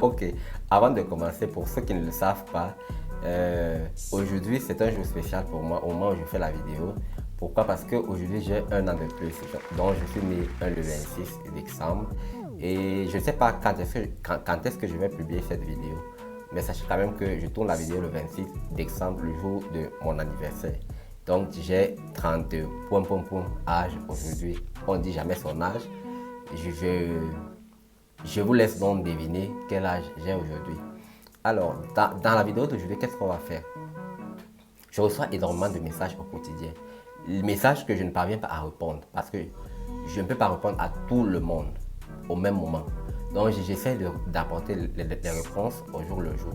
Ok, avant de commencer, pour ceux qui ne le savent pas, aujourd'hui c'est un jour spécial pour moi au moment où je fais la vidéo. Pourquoi? Parce qu'aujourd'hui j'ai un an de plus, donc je suis né le 26 décembre et je ne sais pas quand est-ce que je vais publier cette vidéo. Mais sachez quand même que je tourne la vidéo le 26 décembre, le jour de mon anniversaire. Donc j'ai 30 âge aujourd'hui. On ne dit jamais son âge. Je, je vous laisse donc deviner quel âge j'ai aujourd'hui. Alors, dans la vidéo d'aujourd'hui, qu'est-ce qu'on va faire? Je reçois énormément de messages au quotidien. Les messages que je ne parviens pas à répondre parce que je ne peux pas répondre à tout le monde au même moment. Donc, j'essaie d'apporter les réponses au jour le jour.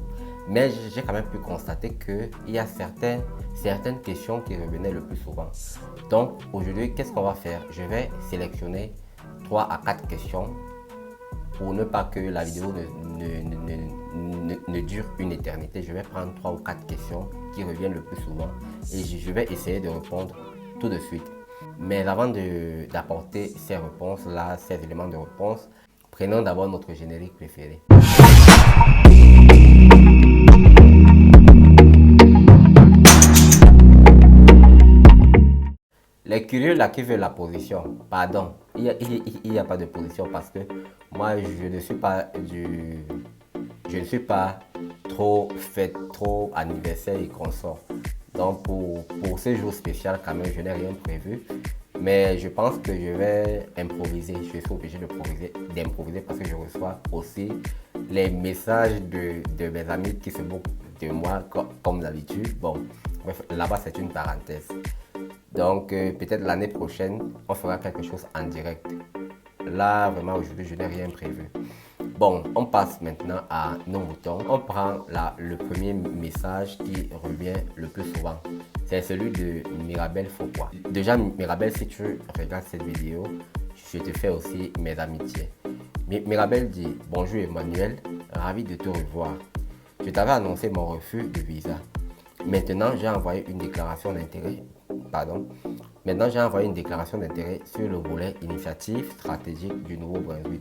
Mais j'ai quand même pu constater qu'il y a certaines questions qui revenaient le plus souvent. Donc, aujourd'hui, qu'est-ce qu'on va faire? Je vais sélectionner 3 à 4 questions pour ne pas que la vidéo ne dure une éternité. Je vais prendre 3 ou 4 questions qui reviennent le plus souvent et je vais essayer de répondre tout de suite. Mais avant d'apporter ces réponses-là, ces éléments de réponse, prenons d'abord notre générique préféré. Les curieux là qui veulent la position, pardon, il y a pas de position parce que moi je ne suis pas trop anniversaire et consort. Donc pour ce jour spécial quand même je n'ai rien prévu. Mais je pense que je vais improviser. Je suis obligé d'improviser parce que je reçois aussi les messages de mes amis qui se moquent de moi comme d'habitude. Bon, bref, là-bas c'est une parenthèse. Donc peut-être l'année prochaine, on fera quelque chose en direct. Là, vraiment, aujourd'hui, je n'ai rien prévu. Bon, on passe maintenant à nos moutons. On prend le premier message qui revient le plus souvent. C'est celui de Mirabel Fauquois. Déjà, Mirabel, si tu regardes cette vidéo, je te fais aussi mes amitiés. Mirabel dit: bonjour Emmanuel, ravi de te revoir. Je t'avais annoncé mon refus de visa. Maintenant, j'ai envoyé une déclaration d'intérêt. Pardon. Maintenant, j'ai envoyé une déclaration d'intérêt sur le volet initiative stratégique du Nouveau-Brunswick.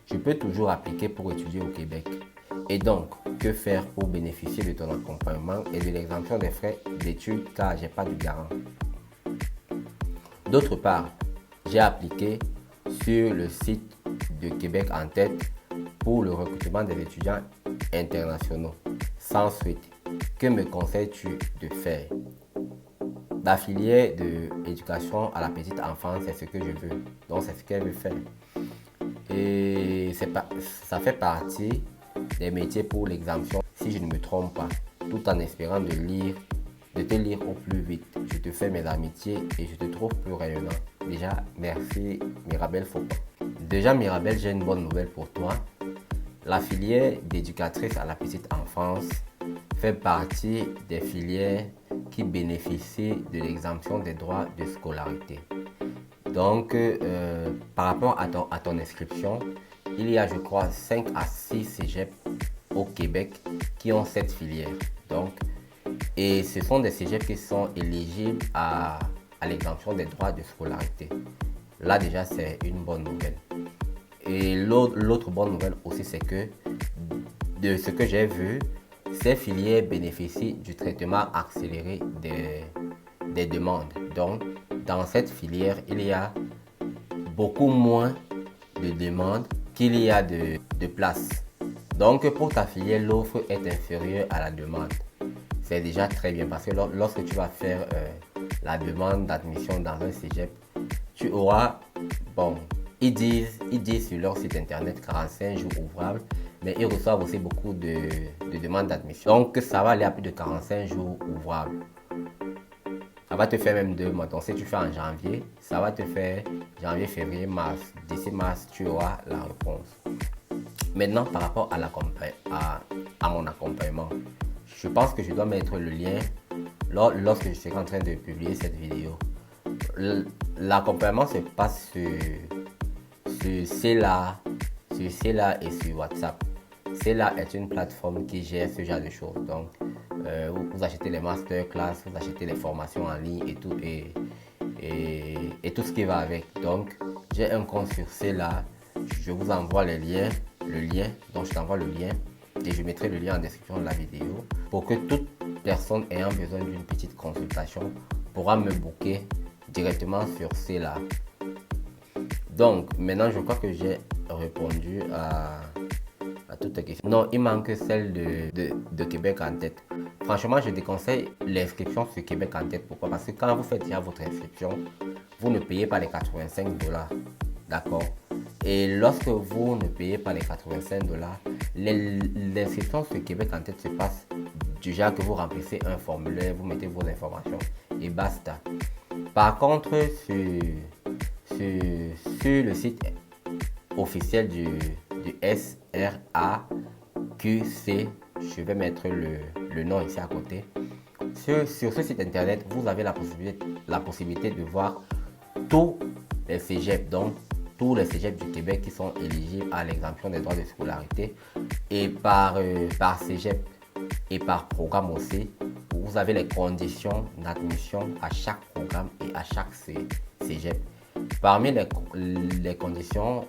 Je peux toujours appliquer pour étudier au Québec. Et donc, que faire pour bénéficier de ton accompagnement et de l'exemption des frais d'études car j'ai pas de garant? D'autre part, j'ai appliqué sur le site de Québec en tête pour le recrutement des étudiants internationaux. Sans suite, que me conseilles-tu de faire? La filière de l'éducation à la petite enfance, c'est ce que je veux. Donc, c'est ce qu'elle veut faire. Et ça fait partie des métiers pour l'exemption, si je ne me trompe pas, tout en espérant de te lire au plus vite. Je te fais mes amitiés et je te trouve plus rayonnant. Déjà, merci Mirabel Fauquois. Déjà Mirabel, j'ai une bonne nouvelle pour toi. La filière d'éducatrice à la petite enfance fait partie des filières qui bénéficient de l'exemption des droits de scolarité. Donc, par rapport à ton inscription, il y a, je crois, 5 à 6 cégeps au Québec qui ont cette filière. Donc, et ce sont des cégeps qui sont éligibles à l'exemption des droits de scolarité. Là, déjà, c'est une bonne nouvelle. Et l'autre bonne nouvelle aussi, c'est que de ce que j'ai vu, ces filières bénéficient du traitement accéléré des demandes. Donc, dans cette filière, il y a beaucoup moins de demandes qu'il y a de places. Donc, pour ta filière, l'offre est inférieure à la demande. C'est déjà très bien parce que lorsque tu vas faire la demande d'admission dans un cégep, tu auras, bon, ils disent sur leur site internet 45 jours ouvrables, mais ils reçoivent aussi beaucoup de demandes d'admission. Donc, ça va aller à plus de 45 jours ouvrables. Ça va te faire même 2 mois. Donc, si tu fais en janvier, ça va te faire janvier, février, mars. D'ici mars, tu auras la réponse. Maintenant, par rapport à mon accompagnement, je pense que je dois mettre le lien lorsque je serai en train de publier cette vidéo. L'accompagnement se passe sur Cela et sur WhatsApp. Cela est une plateforme qui gère ce genre de choses. Donc, vous achetez les masterclass, vous achetez les formations en ligne et tout ce qui va avec. Donc, j'ai un compte sur Cela. Je vous envoie les liens le lien, donc je t'envoie le lien et je mettrai le lien en description de la vidéo pour que toute personne ayant besoin d'une petite consultation pourra me booker directement sur cela. Donc maintenant je crois que j'ai répondu à toutes les questions. Non, il manque celle de Québec en tête. Franchement, je déconseille l'inscription sur Québec en tête. Pourquoi? Parce que quand vous faites déjà votre inscription, vous ne payez pas les 85 $. D'accord? Et lorsque vous ne payez pas les 85 $, l'inscription sur Québec en tête se passe du genre que vous remplissez un formulaire, vous mettez vos informations et basta. Par contre, sur le site officiel du SRAQC, je vais mettre le nom ici à côté. Sur ce site internet, vous avez la possibilité de voir tous les cégeps, donc tous les cégeps du Québec qui sont éligibles à l'exemption des droits de scolarité. Et par cégep et par programme aussi, vous avez les conditions d'admission à chaque programme et à chaque cégep. Parmi les conditions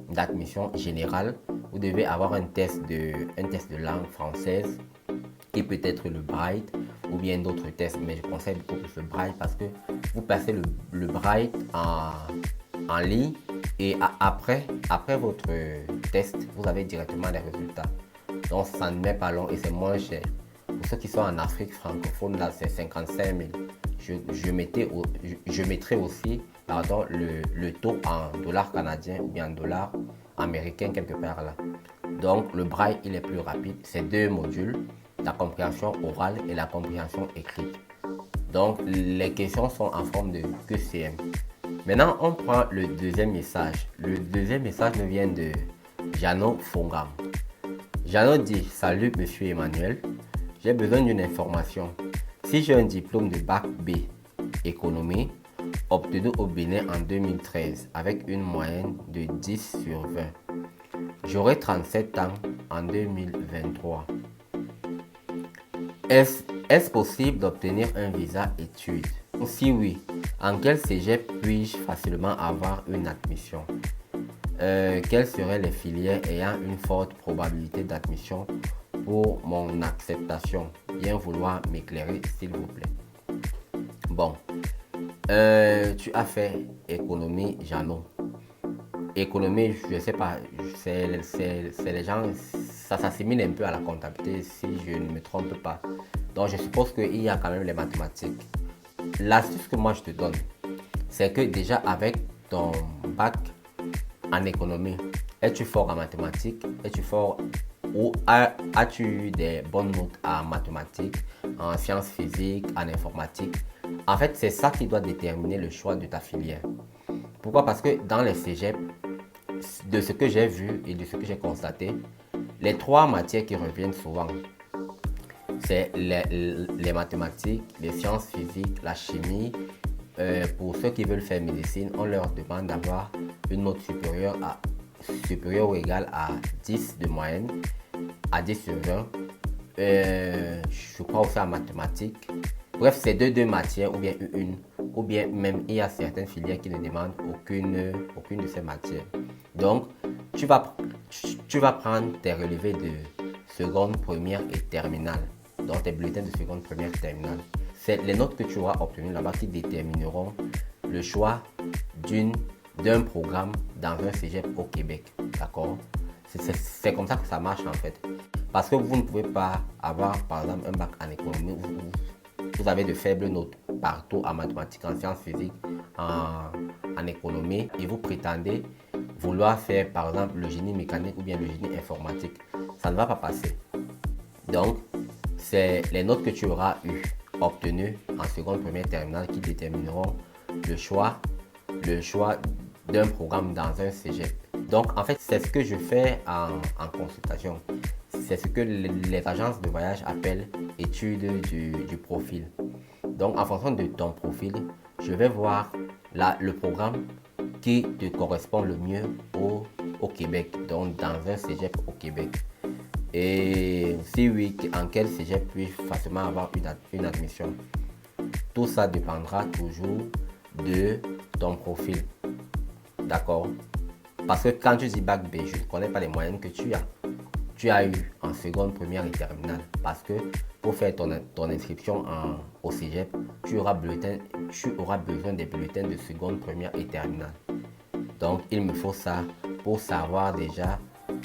d'admission générale, vous devez avoir un test de langue française qui peut être le Braille ou bien d'autres tests, mais je conseille beaucoup plus le Braille parce que vous passez le Braille en ligne et après votre test, vous avez directement les résultats. Donc ça ne met pas long et c'est moins cher. Pour ceux qui sont en Afrique francophone, là c'est 55 000. Je mettrai aussi le taux en dollars canadiens ou bien en dollars américains quelque part là. Donc le Braille il est plus rapide. C'est 2 modules, la compréhension orale et la compréhension écrite. Donc les questions sont en forme de QCM. Maintenant on prend le deuxième message. Le deuxième message nous vient de Jano Fongam. Jano dit: salut monsieur Emmanuel, j'ai besoin d'une information. Si j'ai un diplôme de bac B économie obtenu au Bénin en 2013 avec une moyenne de 10 sur 20, j'aurai 37 ans en 2023. Est-ce possible d'obtenir un visa études? Si oui, en quel cégep puis-je facilement avoir une admission? Quelles seraient les filières ayant une forte probabilité d'admission pour mon acceptation? Bien vouloir m'éclairer s'il vous plaît. Bon, tu as fait économie, Jano. Économie, je ne sais pas, c'est les gens, ça s'assimile un peu à la comptabilité si je ne me trompe pas. Donc je suppose qu'il y a quand même les mathématiques. L'astuce que moi je te donne, c'est que déjà avec ton bac en économie, es-tu fort en mathématiques? Es-tu fort ou as-tu eu des bonnes notes en mathématiques, en sciences physiques, en informatique? En fait, c'est ça qui doit déterminer le choix de ta filière. Pourquoi? Parce que dans les cégeps, de ce que j'ai vu et de ce que j'ai constaté, les 3 matières qui reviennent souvent, c'est les mathématiques, les sciences physiques, la chimie. Pour ceux qui veulent faire médecine, on leur demande d'avoir une note supérieure ou égale à 10 de moyenne, à 10 sur 20. Je crois aussi en mathématiques. Bref, c'est deux matières ou bien une. Ou bien même il y a certaines filières qui ne demandent aucune de ces matières. Donc, tu vas prendre tes relevés de seconde, première et terminale. Donc, tes bulletins de seconde, première, terminale. C'est les notes que tu auras obtenues là-bas qui détermineront le choix d'un programme dans un cégep au Québec. D'accord? C'est comme ça que ça marche en fait. Parce que vous ne pouvez pas avoir par exemple un bac en économie où vous avez de faibles notes partout en mathématiques, en sciences physiques, en économie et vous prétendez vouloir faire par exemple le génie mécanique ou bien le génie informatique. Ça ne va pas passer. Donc, c'est les notes que tu auras obtenues en seconde, première, terminale qui détermineront le choix d'un programme dans un cégep. Donc, en fait, c'est ce que je fais en consultation. C'est ce que les agences de voyage appellent études du profil. Donc, en fonction de ton profil, je vais voir le programme qui te correspond le mieux au Québec, donc dans un cégep au Québec. Et si oui, en quel cégep puis-je facilement avoir une admission? Tout ça dépendra toujours de ton profil. D'accord? Parce que quand tu dis bac B, je ne connais pas les moyennes que tu as. Tu as eu en seconde, première et terminale. Parce que pour faire ton inscription au cégep, tu auras besoin des bulletins de seconde, première et terminale. Donc, il me faut ça pour savoir déjà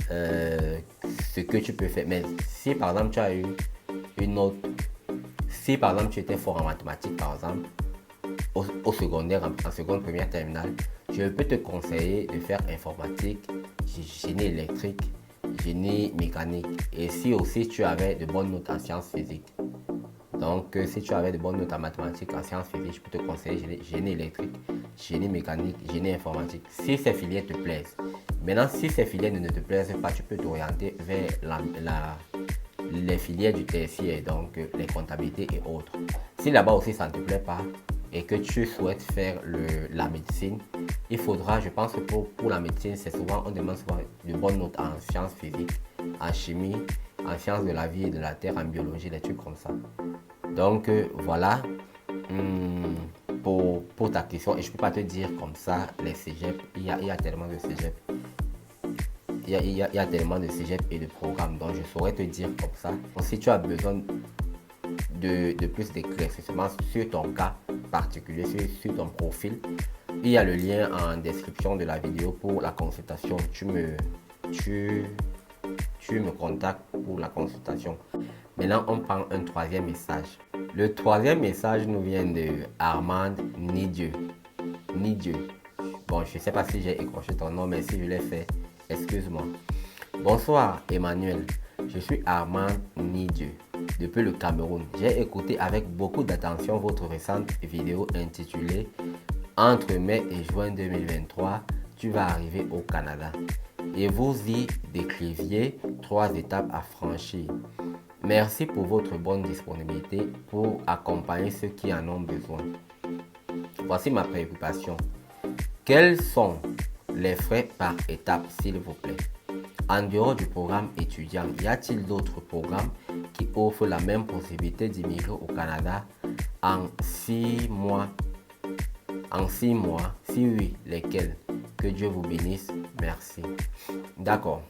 ce que tu peux faire. Mais si par exemple tu as eu une note, si par exemple tu étais fort en mathématiques, par exemple, au secondaire, en seconde, première, terminale, je peux te conseiller de faire informatique, génie électrique, génie mécanique. Et si aussi tu avais de bonnes notes en sciences physiques. Donc, si tu avais de bonnes notes en mathématiques, en sciences physiques, je peux te conseiller génie électrique, génie mécanique, génie informatique, si ces filières te plaisent. Maintenant, si ces filières ne te plaisent pas, tu peux t'orienter vers les filières du tertiaire, donc les comptabilités et autres. Si là-bas aussi ça ne te plaît pas et que tu souhaites faire la médecine, il faudra, je pense que pour la médecine, on demande souvent de bonnes notes en sciences physiques, en chimie, en sciences de la vie et de la terre, en biologie, des trucs comme ça. Donc voilà pour ta question. Et je ne peux pas te dire comme ça, les cégeps, il y a tellement de cégeps. Il y a tellement de cégeps et de programmes. Donc je saurais te dire comme ça. Donc, si tu as besoin de plus d'éclaircissements sur ton cas particulier, sur ton profil, il y a le lien en description de la vidéo pour la consultation. Tu me contactes pour la consultation. Maintenant, on prend un troisième message. Le troisième message nous vient de Armand Nidieu. Bon, je ne sais pas si j'ai écorché ton nom, mais si je l'ai fait, excuse-moi. Bonsoir Emmanuel, je suis Armand Nidieu depuis le Cameroun. J'ai écouté avec beaucoup d'attention votre récente vidéo intitulée Entre mai et juin 2023, tu vas arriver au Canada. Et vous y décriviez 3 étapes à franchir. Merci pour votre bonne disponibilité pour accompagner ceux qui en ont besoin. Voici ma préoccupation. Quels sont les frais par étape, s'il vous plaît? En dehors du programme étudiant, y a-t-il d'autres programmes qui offrent la même possibilité d'immigrer au Canada en 6 mois? Si oui, lesquels? Que Dieu vous bénisse. Merci. D'accord.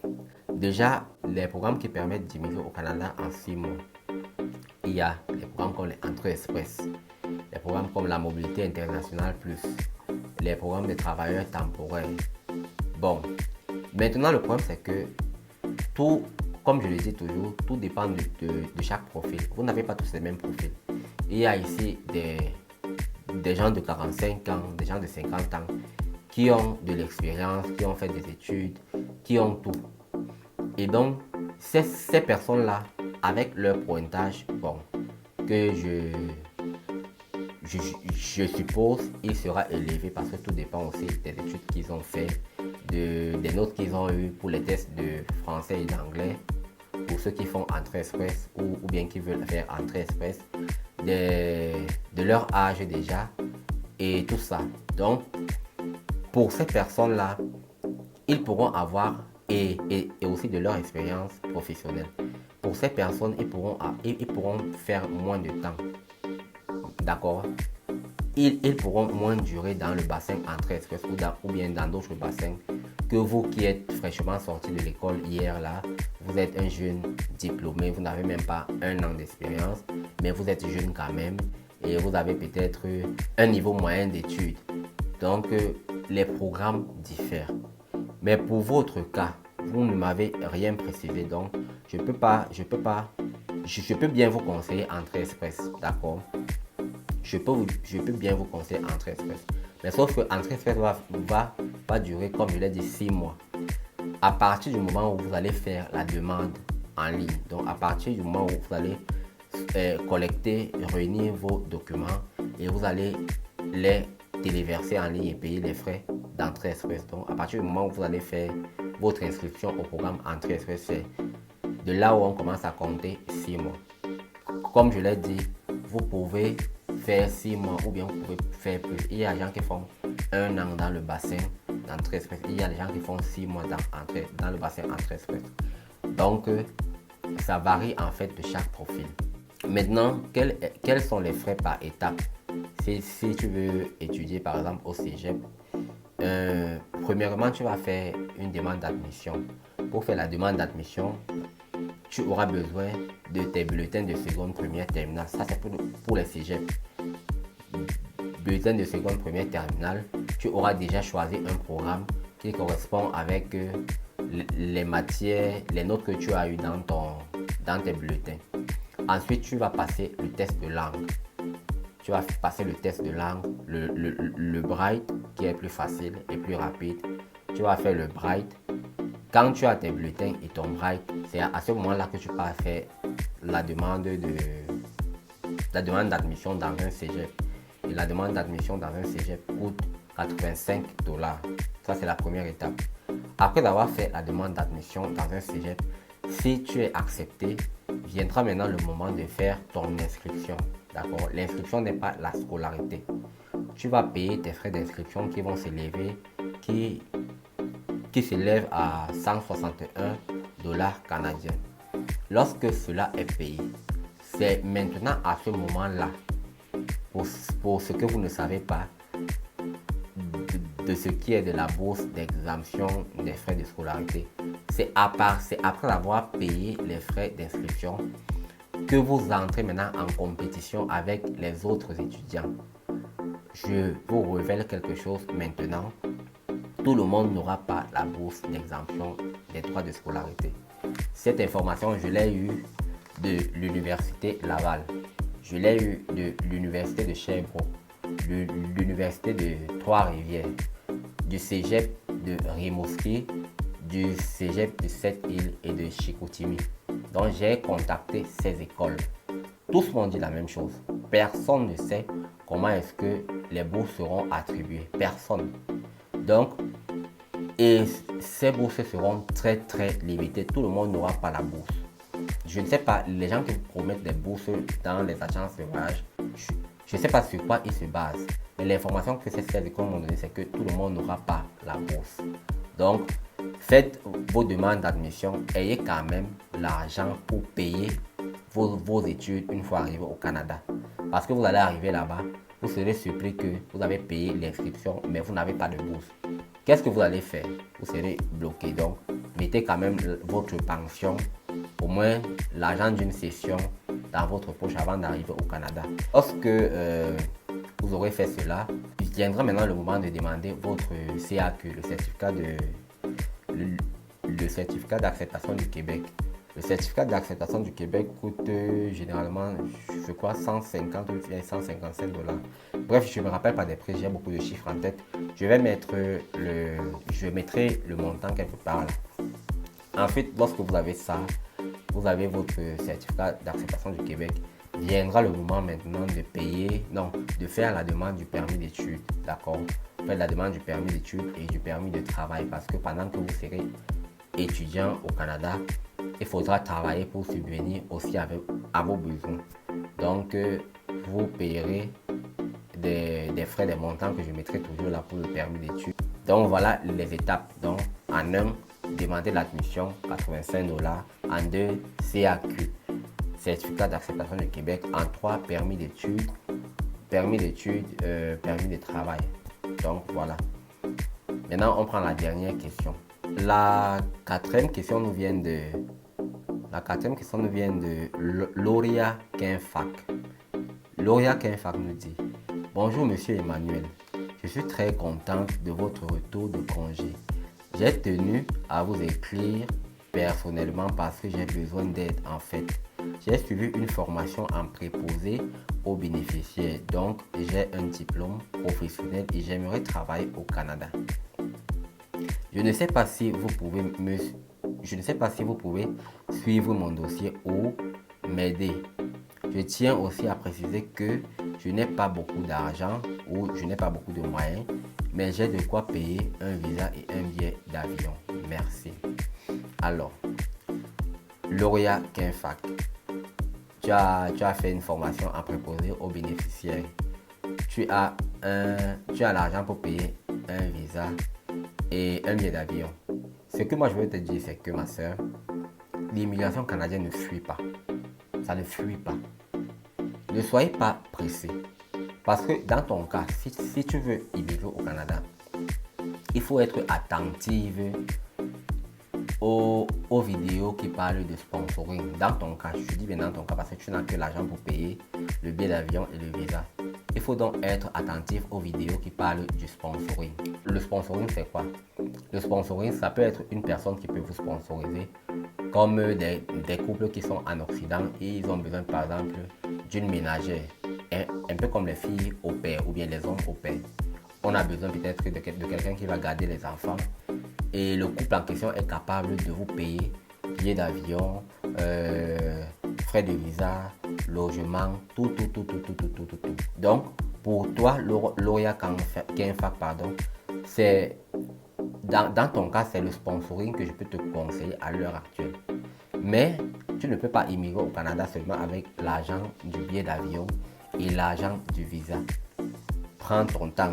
Déjà, les programmes qui permettent d'immigrer au Canada en 6 mois. Il y a les programmes comme les Entrées Express, les programmes comme la Mobilité Internationale Plus, les programmes de travailleurs temporaires. Bon, maintenant le problème c'est que tout, comme je le dis toujours, tout dépend de chaque profil. Vous n'avez pas tous les mêmes profils. Il y a ici des gens de 45 ans, des gens de 50 ans qui ont de l'expérience, qui ont fait des études, qui ont tout. Et donc, ces personnes-là, avec leur pointage, bon, que je suppose, il sera élevé parce que tout dépend aussi des études qu'ils ont fait, des notes qu'ils ont eues pour les tests de français et d'anglais, pour ceux qui font Entrée Express ou bien qui veulent faire Entrée Express, de leur âge déjà et tout ça. Donc, pour ces personnes-là, ils pourront avoir et aussi de leur expérience professionnelle. Pour ces personnes, ils pourront faire moins de temps. D'accord? Ils pourront moins durer dans le bassin Entrée Express ou bien dans d'autres bassins que vous qui êtes fraîchement sorti de l'école hier là. Vous êtes un jeune diplômé, vous n'avez même pas 1 an d'expérience, mais vous êtes jeune quand même et vous avez peut-être un niveau moyen d'études. Donc, les programmes diffèrent. Mais pour votre cas, vous ne m'avez rien précisé, donc je peux bien vous conseiller Entrée Express, d'accord? Je peux bien vous conseiller Entrée Express. Mais sauf que Entrée Express va durer, comme je l'ai dit, 6 mois. À partir du moment où vous allez faire la demande en ligne, donc à partir du moment où vous allez collecter, réunir vos documents et vous allez les téléverser en ligne et payer les frais d'Entrée Express. Donc à partir du moment où vous allez faire votre inscription au programme Entrée Express, c'est de là où on commence à compter 6 mois. Comme je l'ai dit, vous pouvez faire 6 mois ou bien vous pouvez faire plus. Il y a des gens qui font 1 an dans le bassin d'Entrée Express. Il y a des gens qui font 6 mois dans le bassin Entrée Express. Donc, ça varie en fait de chaque profil. Maintenant, quels sont les frais par étape? Si tu veux étudier par exemple au cégep, Premièrement, tu vas faire une demande d'admission. Pour faire la demande d'admission, tu auras besoin de tes bulletins de seconde, première, terminale. Ça, c'est pour les cégeps. Bulletin de seconde, première, terminale. Tu auras déjà choisi un programme qui correspond avec les matières, les notes que tu as eues dans tes bulletins. Ensuite, tu vas passer le test de langue. Tu vas passer le test de langue, le Bright qui est plus facile et plus rapide. Tu vas faire le Bright. Quand tu as tes bulletins et ton Bright, c'est à ce moment-là que tu vas faire la demande d'admission dans un cégep. Et la demande d'admission dans un cégep coûte 85 $. Ça, c'est la première étape. Après avoir fait la demande d'admission dans un cégep, si tu es accepté, viendra maintenant le moment de faire ton inscription. D'accord? L'inscription n'est pas la scolarité. Tu vas payer tes frais d'inscription qui vont s'élever, qui s'élèvent à 161 $ canadiens. Lorsque cela est payé, c'est maintenant à ce moment-là, pour ce que vous ne savez pas, de ce qui est de la bourse d'exemption des frais de scolarité. C'est après avoir payé les frais d'inscription que vous entrez maintenant en compétition avec les autres étudiants. Je vous révèle quelque chose maintenant. Tout le monde n'aura pas la bourse d'exemption des droits de scolarité. Cette information, je l'ai eue de l'Université Laval. Je l'ai eue de l'Université de Sherbrooke, de l'Université de Trois-Rivières, du Cégep de Rimouski, du Cégep de Sept-Îles et de Chicoutimi. Donc j'ai contacté ces écoles. Tous m'ont dit la même chose. Personne ne sait comment est-ce que les bourses seront attribuées. Personne. Donc, et ces bourses seront très limitées. Tout le monde n'aura pas la bourse. Je ne sais pas, les gens qui promettent des bourses dans les agences de voyage, je ne sais pas sur quoi ils se basent. Mais l'information que ces écoles m'ont donnée, c'est que tout le monde n'aura pas la bourse. Donc, faites vos demandes d'admission, ayez quand même l'argent pour payer vos études une fois arrivé au Canada. Parce que vous allez arriver là-bas, vous serez surpris que vous avez payé l'inscription, mais vous n'avez pas de bourse. Qu'est-ce que vous allez faire? Vous serez bloqué. Donc, mettez quand même votre pension, au moins l'argent d'une session dans votre poche avant d'arriver au Canada. Lorsque vous aurez fait cela, il viendra maintenant le moment de demander votre CAQ, le certificat d'acceptation du Québec. Le certificat d'acceptation du Québec coûte généralement, je crois, 150 ou 155 $. Bref, je ne me rappelle pas des prix, j'ai beaucoup de chiffres en tête. Je mettrai le montant quelque part là. Ensuite, lorsque vous avez ça, vous avez votre certificat d'acceptation du Québec. Viendra le moment maintenant de faire la demande du permis d'études. D'accord? Faites la demande du permis d'études et du permis de travail parce que pendant que vous serez étudiant au Canada, il faudra travailler pour subvenir aussi à vos besoins. Donc, vous payerez des frais, des montants que je mettrai toujours là pour le permis d'études. Donc, voilà les étapes. Donc, en 1, demandez l'admission, 85 $. En 2, CAQ, certificat d'acceptation du Québec. En 3, permis d'études, permis de travail. Donc, voilà. Maintenant, on prend la dernière question. La quatrième question nous vient de Loria Kinfac. Loria Kinfac nous dit: bonjour Monsieur Emmanuel, je suis très contente de votre retour de congé. J'ai tenu à vous écrire personnellement parce que j'ai besoin d'aide en fait. J'ai suivi une formation en préposé aux bénéficiaires, donc j'ai un diplôme professionnel et j'aimerais travailler au Canada. Je ne sais pas si vous pouvez suivre mon dossier ou m'aider. Je tiens aussi à préciser que je n'ai pas beaucoup d'argent ou je n'ai pas beaucoup de moyens, mais j'ai de quoi payer un visa et un billet d'avion. Merci. Alors, Loria Kinfac, tu as fait une formation en préposé aux bénéficiaires. Tu as l'argent pour payer un visa et un billet d'avion. Ce que moi je veux te dire, c'est que ma soeur, l'immigration canadienne ne fuit pas. Ça ne fuit pas. Ne soyez pas pressé. Parce que dans ton cas, si tu veux immigrer au Canada, il faut être attentive aux vidéos qui parlent de sponsoring. Dans ton cas, je dis bien dans ton cas parce que tu n'as que l'argent pour payer le billet d'avion et le visa. Il faut donc être attentif aux vidéos qui parlent du sponsoring. Le sponsoring, c'est quoi? Le sponsoring, ça peut être une personne qui peut vous sponsoriser, comme des couples qui sont en Occident et ils ont besoin, par exemple, d'une ménagère. Un peu comme les filles au père ou bien les hommes au père. On a besoin peut-être de quelqu'un qui va garder les enfants. Et le couple en question est capable de vous payer billets d'avion, frais de visa, logement, tout. Donc, pour toi, Loria Kenfak, c'est dans ton cas, c'est le sponsoring que je peux te conseiller à l'heure actuelle. Mais tu ne peux pas immigrer au Canada seulement avec l'argent du billet d'avion et l'argent du visa. Prends ton temps,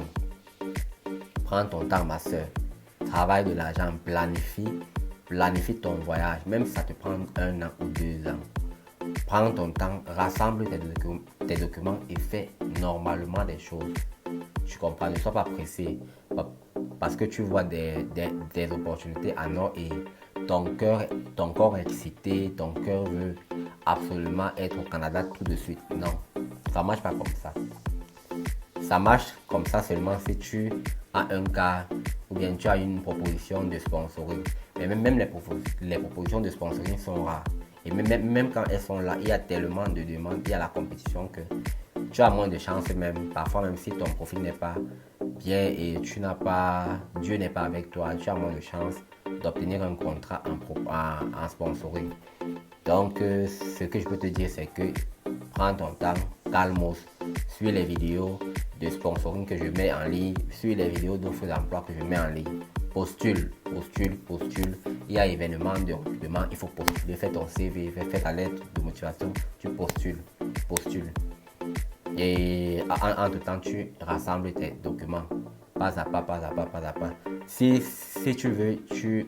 ma soeur. Travaille de l'argent, planifie ton voyage, même si ça te prend 1 an ou 2 ans. Prends ton temps, rassemble tes documents et fais normalement des choses. Tu comprends, ne sois pas pressé parce que tu vois des opportunités en or et ton corps est excité, ton cœur veut absolument être au Canada tout de suite. Non, ça marche pas comme ça. Ça marche comme ça seulement si tu as un cas ou bien tu as une proposition de sponsoring. Mais même les propositions de sponsoring sont rares. Et même quand elles sont là, il y a tellement de demandes, il y a la compétition que tu as moins de chances même. Parfois même si ton profil n'est pas bien et Dieu n'est pas avec toi, tu as moins de chances d'obtenir un contrat en sponsoring. Donc ce que je peux te dire c'est que prends ton temps, calmos, suis les vidéos de sponsoring que je mets en ligne, suis les vidéos d'offres d'emploi que je mets en ligne. Postule. Il y a événement de recrutement, il faut postuler, fais ton CV, fais ta lettre de motivation, tu postules. Et entre temps, tu rassembles tes documents, pas à pas. Si tu veux, tu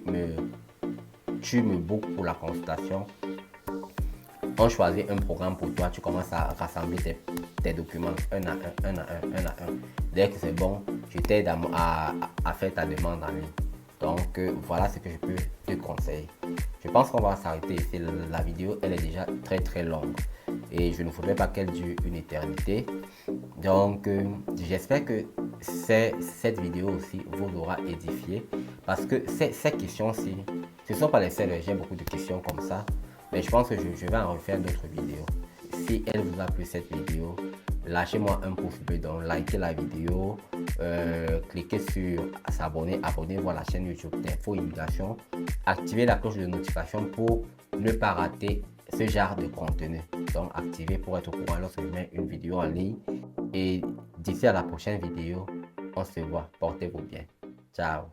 me bookes pour la consultation. On choisit un programme pour toi, tu commences à rassembler tes documents un à un. Dès que c'est bon, je t'aide à faire ta demande en ligne. Donc voilà ce que je peux te conseiller. Je pense qu'on va s'arrêter ici. La vidéo, elle est déjà très longue et je ne voudrais pas qu'elle dure une éternité. Donc j'espère que cette vidéo aussi vous aura édifié parce que ces questions-ci, ce ne sont pas les seules. J'ai beaucoup de questions comme ça. Mais je pense que je vais en refaire d'autres vidéos. Si elle vous a plu cette vidéo, lâchez-moi un pouce bleu, donc likez la vidéo, cliquez sur s'abonner, abonnez-vous à la chaîne YouTube d'Info Immigration, activez la cloche de notification pour ne pas rater ce genre de contenu. Donc activez pour être au courant lorsque je mets une vidéo en ligne. Et d'ici à la prochaine vidéo, on se voit. Portez-vous bien. Ciao.